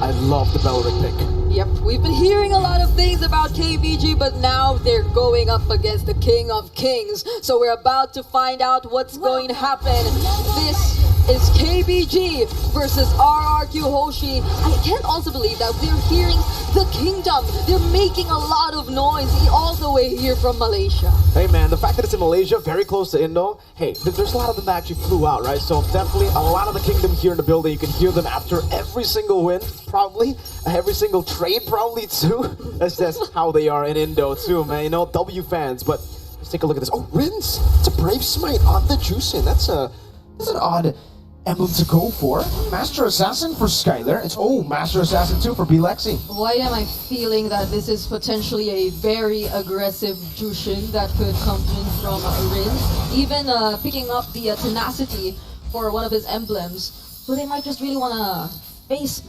I love the Belric pick. Yep, we've been hearing a lot of things about KBG, but now they're going up against the King of Kings. So we're about to find out what's going to happen. This is KBG versus RRQ Hoshi. I can't also believe that we're hearing the Kingdom. They're making a lot of noise all the way here from Malaysia. Hey man, the fact that it's in Malaysia, very close to Indo, hey, there's a lot of them that actually flew out, right? So definitely a lot of the Kingdom here in the building. You can hear them after every single win, probably. Every single trade, probably too. That's just how they are in Indo too, man. You know, W fans. But let's take a look at this. Oh, Rins! It's a Brave Smite on the Juicing. That's an odd emblem to go for. Master Assassin for Skylar. It's Master Assassin 2 for Blexi. Why am I feeling that this is potentially a very aggressive Jushin that could come in from Rins? Even picking up the tenacity for one of his emblems. So they might just really want to face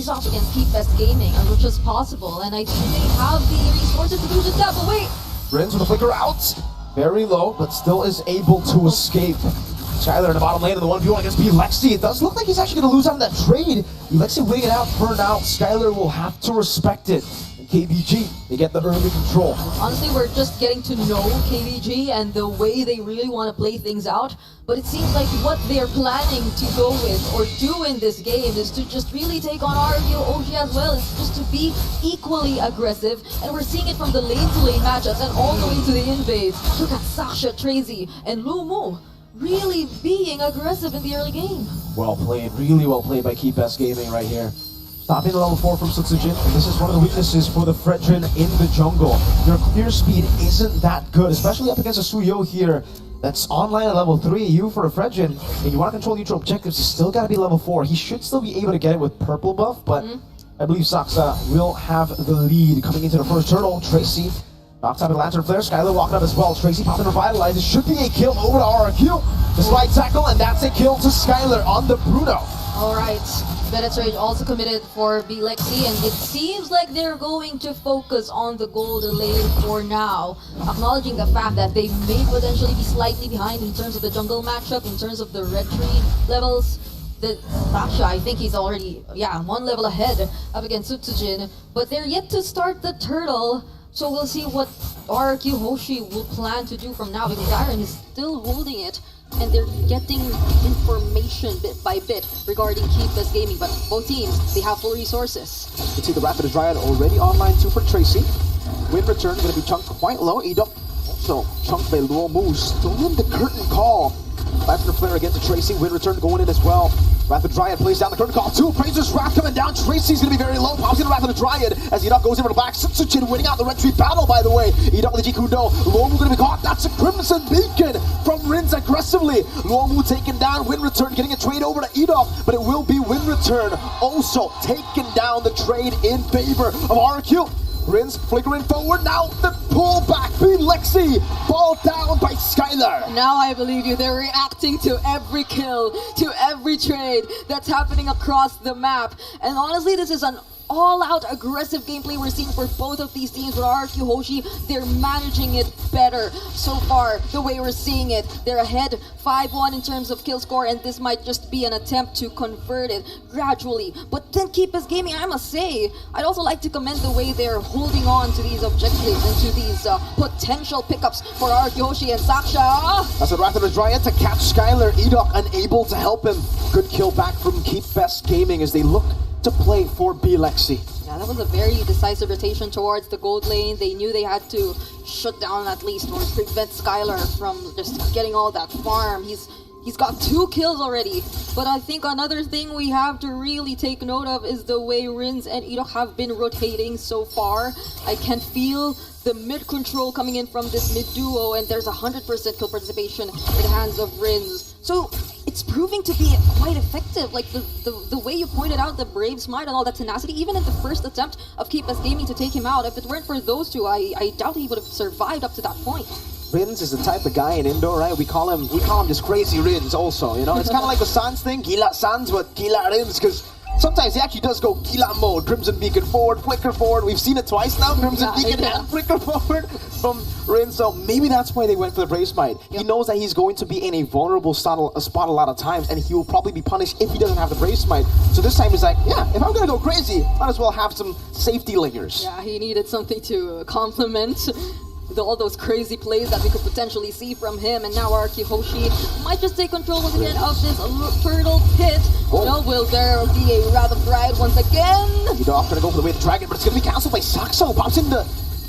off against Keep Best Gaming, which is possible. And I think they have the resources to do just that. But wait! Rins with a flicker out. Very low, but still is able to escape. Skylar in the bottom lane of the 1v1 against Blexi. It does look like he's actually going to lose out on that trade. Blexi winning it out for now. Skylar will have to respect it. And KBG, they get the early control. Honestly, we're just getting to know KBG and the way they really want to play things out. But it seems like what they're planning to go with or do in this game is to just really take on RRQ Hoshi as well. It's just to be equally aggressive. And we're seeing it from the lane-to-lane matchups and all the way to the invades. Look at Sasha, Tracy, and Lumu really being aggressive in the early game. Well played, really well played by Keep Best Gaming right here. Stopping the level 4 from Sutsujin, and this is one of the weaknesses for the Fredrin in the jungle. Their clear speed isn't that good, especially up against a Suyo here that's online at level 3. You for a Fredrin, and you want to control neutral objectives, you still got to be level 4. He should still be able to get it with purple buff, but I believe Saksa will have the lead coming into the first turtle. Tracy knocks out a Lantern Flare, Skylar walking up as well. Tracy popping Revitalize. It should be a kill over to RRQ. The slide tackle, and that's a kill to Skylar on the Bruno. Alright, Vedett's Rage also committed for Blexi, and it seems like they're going to focus on the golden lane for now. Acknowledging the fact that they may potentially be slightly behind in terms of the jungle matchup, in terms of the red tree levels. Sasha, I think he's already, one level ahead up against Sutsujin, but they're yet to start the turtle. So we'll see what RRQ Hoshi will plan to do from now, because Iron is still holding it and they're getting information bit by bit regarding Keep Best Gaming, but both teams, they have full resources. You can see the Rapid Dryad already online too for Tracy. Win return going to be chunked quite low. Edok also chunked by Luo Mu. Still in the curtain call. Lantern Flare again to Tracy. Win return going in as well. Rapid Dryad plays down the curtain call. 2 Appraiser's Wrath coming down. Tracy's going to be very low. Pops into Rapid Dryad as Edok goes over the back. Sutsujin winning out the red tree battle, by the way. Edok with the Jikudo. Luomu going to be caught. That's a Crimson Beacon from Rins aggressively. Luomu taken down. Win return getting a trade over to Edok, but it will be Win return also taking down the trade in favor of RRQ. Rins flickering forward, now the pullback, Blexi, ball down by Skylar. Now I believe you, they're reacting to every kill, to every trade that's happening across the map. And honestly, this is an all-out aggressive gameplay we're seeing for both of these teams. With RRQ Hoshi, they're managing it better so far, the way we're seeing it. They're ahead 5-1 in terms of kill score, and this might just be an attempt to convert it gradually. But then Keep Best Gaming, I must say, I'd also like to commend the way they're holding on to these objectives and to these potential pickups for RRQ Hoshi and Saksha. That's a Rapid Dryad to catch Skylar. Edok unable to help him. Good kill back from Keep Best Gaming as they look to play for Blexi. Yeah, that was a very decisive rotation towards the gold lane. They knew they had to shut down at least or prevent Skylar from just getting all that farm. He's got 2 kills already. But I think another thing we have to really take note of is the way Rins and Edok have been rotating so far. I can feel the mid control coming in from this mid duo, and there's 100% kill participation in the hands of Rins. So it's proving to be quite effective. Like the way you pointed out, the Brave Smite and all that tenacity, even in the first attempt of Keep Best Gaming to take him out, if it weren't for those two, I doubt he would have survived up to that point. Rins is the type of guy in Indo, right? We call him just crazy Rins also, you know? It's kind of like the Sans thing, Gila Sans, but Gila Rins, because Sometimes he actually does go Gila mode, Crimson Beacon forward, Flicker forward. We've seen it twice now, Crimson Beacon and Flicker forward from Rin. So maybe that's why they went for the Brave Smite. He knows that he's going to be in a vulnerable spot a lot of times, and he will probably be punished if he doesn't have the Brave Smite. So this time he's like, yeah, if I'm gonna go crazy, might as well have some safety layers. Yeah, he needed something to complement all those crazy plays that we could potentially see from him. And now Hoshi might just take control once again of this turtle pit. No, will there be a Wrath of Pride once again? Edoc gonna go for the way of the dragon, but it's gonna be cancelled by Saxo. Pops in the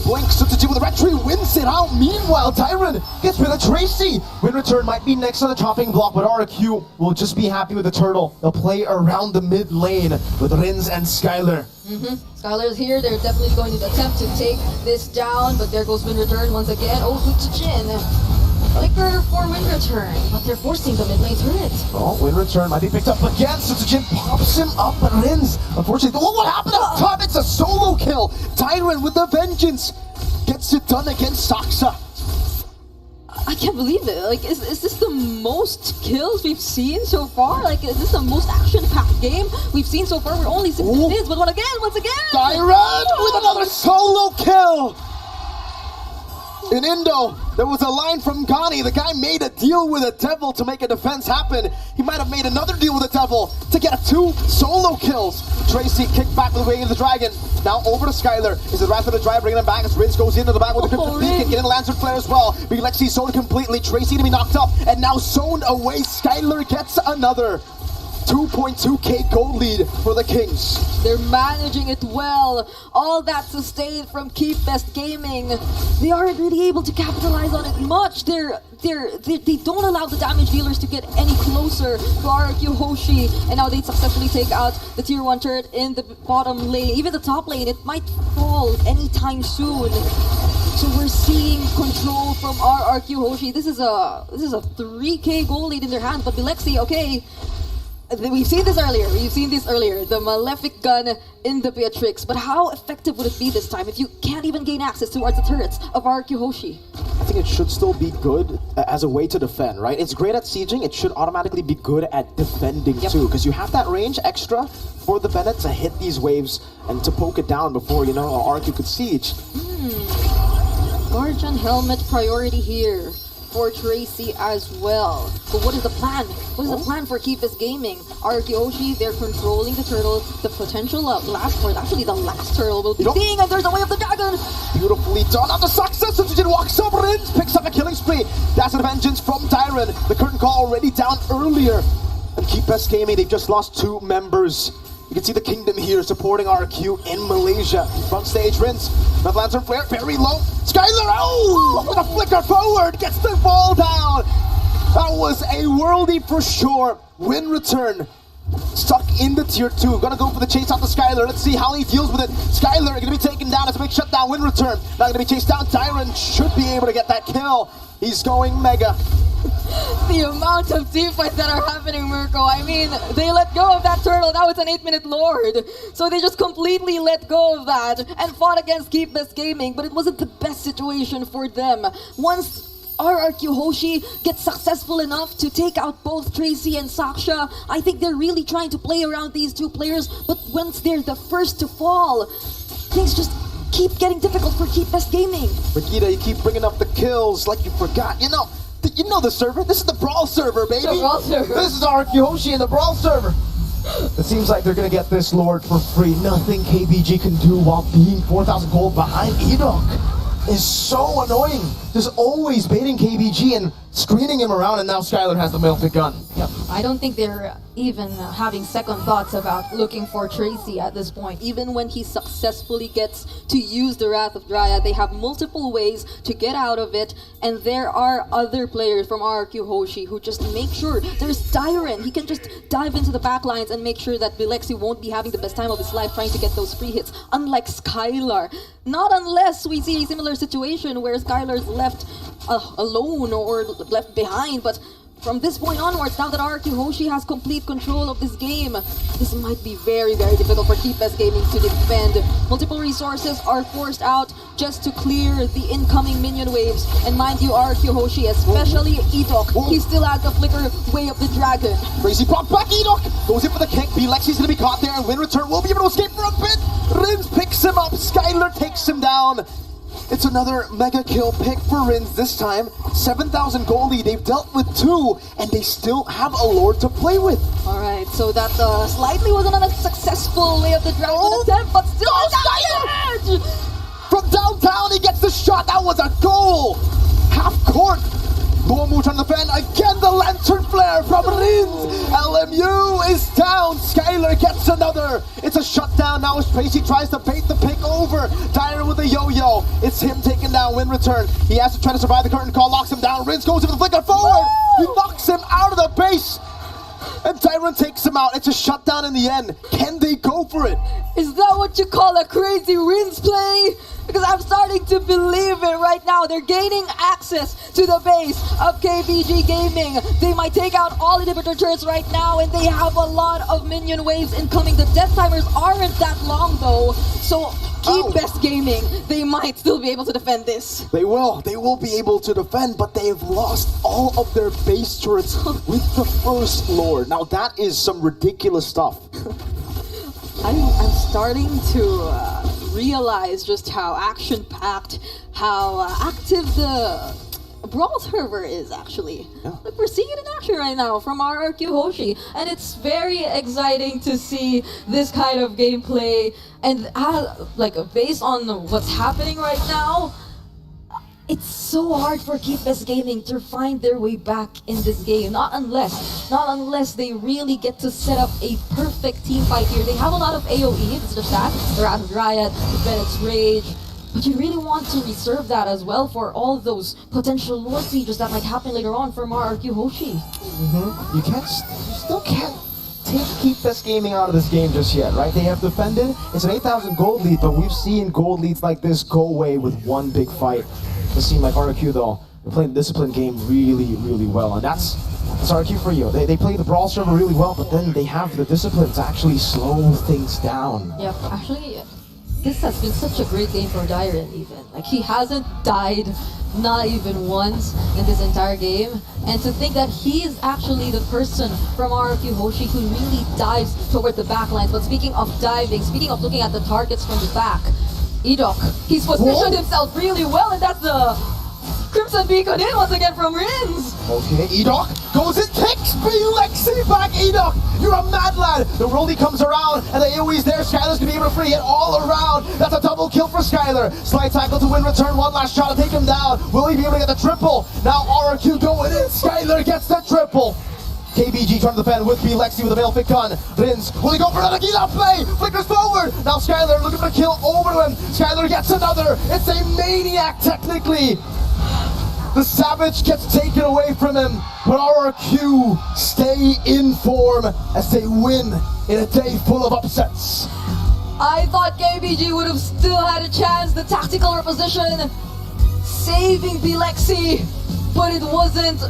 blink, Substitute with the red tree, wins it out. Meanwhile, Tyron gets rid of Tracy. Win return might be next on the chopping block, but RQ will just be happy with the turtle. They'll play around the mid lane with Rins and Skylar. Skylar's here. They're definitely going to attempt to take this down, but there goes Win return once again. Oh, good to Jin. Flicker for Win return, but they're forcing the mid lane turret. Oh, Win return might be picked up again. Jin pops him up, but Rins, unfortunately, oh, what happened up top? It's a solo kill. Tyron with the vengeance gets it done against Saksa. I can't believe it. Like, is this the most kills we've seen so far? Like, is this the most action-packed game we've seen so far? We're only 6 minutes, but once again! Tyron with another solo kill! In Indo, there was a line from Ghani. The guy made a deal with the devil to make a defense happen. He might have made another deal with the devil to get 2 solo kills. Tracy kicked back with the way of the dragon. Now over to Skylar. Is it Wrath of the Drive bringing him back as Rince goes into the back with the Cryptic Beacon, getting the Lantern Flare as well. Big Lexi zoned completely. Tracy to be knocked up and now zoned away. Skylar gets another 2.2k gold lead for the Kings. They're managing it well. All that sustained from Keep Best Gaming. They aren't really able to capitalize on it much. They don't allow the damage dealers to get any closer to Hoshi, and now they successfully take out the tier 1 turret in the bottom lane. Even the top lane, it might fall anytime soon. So we're seeing control from Hoshi. This is a 3k gold lead in their hand, but Bilexi, okay. We've seen this earlier. The Malefic gun in the Beatrix. But how effective would it be this time if you can't even gain access towards the turrets of Hoshi? I think it should still be good as a way to defend, right? It's great at sieging. It should automatically be good at defending too, because you have that range extra for the Bennett to hit these waves and to poke it down before, you know, RQ could siege. Guardian Helmet priority here for Tracy as well. But what is the plan? What is the plan for Keep Us Gaming? Hoshi, they're controlling the turtle. The potential blast, or actually the last turtle will be seeing, and there's a way of the dragon. Beautifully done. After success, Substitute walks up, Rins picks up a killing spree. That's a vengeance from Tyron. The curtain call already down earlier. And Keep Best Gaming, they've just lost 2 members. You can see the Kingdom here supporting RQ in Malaysia. Front stage, Rinse. The Lantern Flare, very low. Skylar, oh! With a flicker forward, gets the ball down. That was a worldie for sure. Win return. Stuck in the tier 2. Gonna go for the chase out to Skylar. Let's see how he deals with it. Skylar gonna be taken down as a big shutdown. Win return. Not gonna be chased down. Tyron should be able to get that kill. He's going mega. The amount of team fights that are happening, Mirko. I mean, they let go of that turtle. Now it's an 8-minute Lord. So they just completely let go of that and fought against Keep Best Gaming, but it wasn't the best situation for them. Once Hoshi gets successful enough to take out both Tracy and Saksha, I think they're really trying to play around these 2 players, but once they're the first to fall, things just keep getting difficult for Keep Best Gaming. Rikita, you keep bringing up the kills like you forgot. You know the server. This is the Brawl server, baby. The Brawl server. This is Hoshi in the Brawl server. It seems like they're gonna get this Lord for free. Nothing KBG can do while being 4,000 gold behind Edoc is so annoying. Just always baiting KBG and screening him around, and now Skylar has the Malefic gun. Yep. I don't think they're even having second thoughts about looking for Tracy at this point. Even when he successfully gets to use the Wrath of Dryad, they have multiple ways to get out of it, and there are other players from Hoshi who just make sure. There's Tyron. He can just dive into the back lines and make sure that Bilexi won't be having the best time of his life trying to get those free hits, unlike Skylar. Not unless we see a similar situation where Skylar's left alone or left behind, but from this point onwards, now that RQ Hoshi has complete control of this game, this might be very, very difficult for Keep Best Gaming to defend. Multiple resources are forced out just to clear the incoming minion waves. And mind you, RQ Hoshi, especially Edok, he still has the flicker way of the dragon. Crazy brought back Edok, goes in for the kick. Lexi's gonna be caught there, and Win Return will be able to escape for a bit. Rins picks him up, Skylar takes him down. It's another mega kill pick for Rins this time. 7,000 gold lead, they've dealt with 2, and they still have a Lord to play with. Alright, so that slightly wasn't a successful way of the dragon attempt, but still Skylar! From downtown, he gets the shot, that was a goal! Half court! Luomu trying to defend, again the lantern flare from Rins! LMU is down, Skylar gets another! It's a shutdown now as Tracy tries to bait the pick over. Dyer with a yo-yo, it's him taking down Win Return. He has to try to survive the curtain call, locks him down, Rins goes in for the flicker forward! He knocks him out of the base! And Tyron takes him out, it's a shutdown in the end. Can they go for it? Is that what you call a crazy Rins play? Because I'm starting to believe it right now. They're gaining access to the base of KBG Gaming. They might take out all inhibitor turrets right now, and they have a lot of minion waves incoming. The death timers aren't that long though, so Keep Best Gaming, they might still be able to defend this. They will be able to defend, but they have lost all of their base turrets with the first Lord. Now that is some ridiculous stuff. I'm starting to realize just how action-packed, how active the Brawl server is actually. Yeah. Like, we're seeing it in action right now from our RQ Hoshi, and it's very exciting to see this kind of gameplay. And based on what's happening right now, it's so hard for Keep Best Gaming to find their way back in this game. Not unless they really get to set up a perfect team fight here. They have a lot of AoE, it's just that. They're out of Dryad, Bennett's Rage. But you really want to reserve that as well for all those potential Lord Sieges that might happen later on from our RQ Hoshi. You still can't take Keep Best Gaming out of this game just yet, right? They have defended. It's an 8,000 gold lead, but we've seen gold leads like this go away with one big fight. It seems like RQ though, they're playing the discipline game really, really well, and that's RQ for you. They play the Brawl server really well, but then they have the discipline to actually slow things down. Yep, actually, this has been such a great game for Dyren even. Like, he hasn't died not even once in this entire game. And to think that he is actually the person from RQ Hoshi who really dives toward the back lines. But speaking of diving, speaking of looking at the targets from the back, Edok, he's positioned himself really well, and that's the Crimson Beacon in once again from Rins. Okay, Edok goes and takes Lexi back. Edok, you're a mad lad. The rollie comes around, and the AoE's there. Skylar's gonna be able to free it all around. That's a double kill for Skylar. Slide tackle to Win Return. One last shot to take him down. Will he be able to get the triple? Now RQ going in. Skylar gets the triple. KBG trying to defend with Lexi with a Balefit gun. Rins, will he go for another Gila play? Flickers forward. Now Skylar looking for a kill over to him. Skylar gets another. It's a maniac technically. The Savage gets taken away from him, but RRQ stay in form as they win in a day full of upsets. I thought KBG would have still had a chance. The tactical reposition saving Lexi, but it wasn't